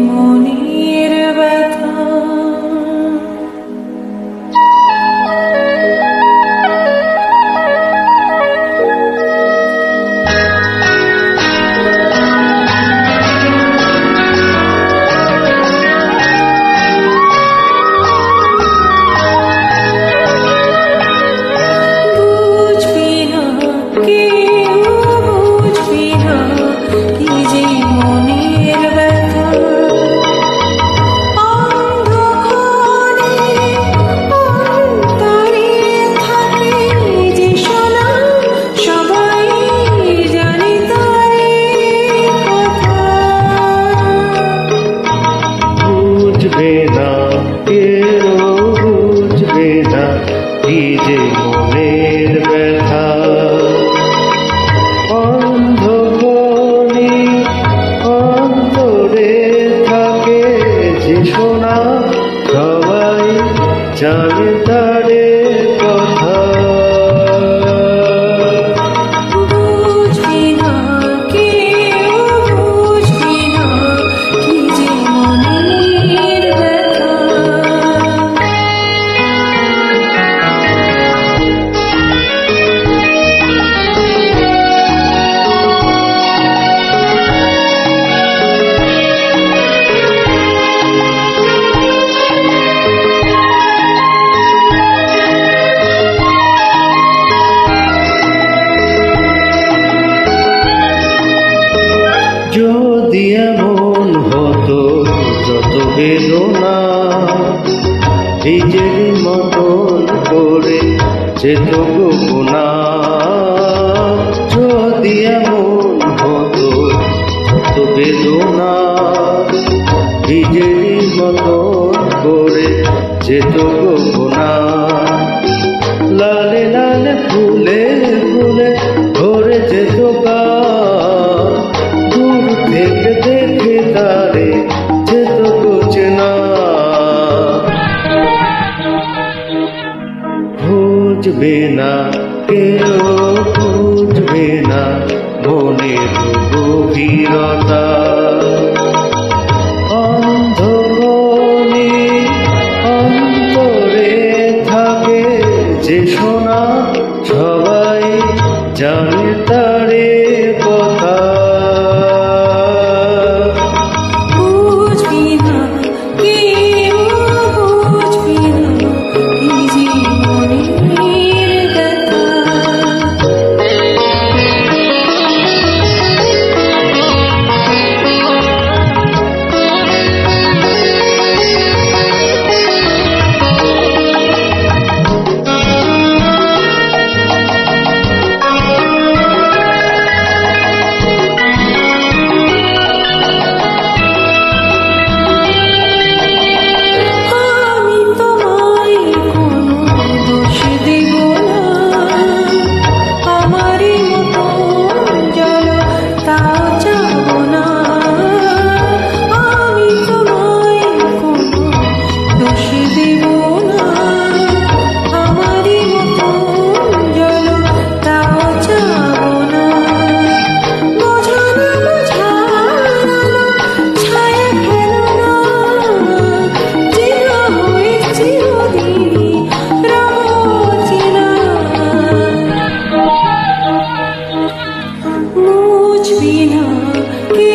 মনের ব্যথা। বুঝবি না কেউ, বুঝবি না কি যে মনের ব্যথা। অন্ধকারে অন্তরে থাকে যে শোনা, সবাই জানে তারে কথা। বুঝবে না কেউ, বুঝবে না কি যে মনের ব্যথা। অন্ধকারে অন্তরে থাকে যে শোনা, সবাই জানে তারে কথা। বুঝবি না কেউ, বুঝবি না কি যে মনের ব্যথা। যদি এমন হতো যত বেদনা নিজের মতন করে যেত গোপনা। যদি এমন হতো যত বেদনা নিজের মতন করে যেত গোপনা। লালে লালে ফুলে ফুলে ভরে যেত গান, দূর থেকে দেখে তারে যেত চেনা। বুঝবে না কেউ, বুঝবে না মনের গভীরতা। অন্ধকারে অন্তরে থাকে যে শোনা, সবাই জানে তারে কথা। বুঝবি না কেউ, বুঝবি না কি যে মনের ব্যথা। আমি তোমায় কোনো দোষ দেব না, আমারই মতো জ্বলো তাও চাব না। আমি তোমায় কোনো দোষ দেব না, আমারই মতো জ্বলো তাও চাব না। বোঝো না বোঝানো ছায়া ফেলো না, চেনা হয়ে চিরদিনই রবো চেনা। বুঝবি না কে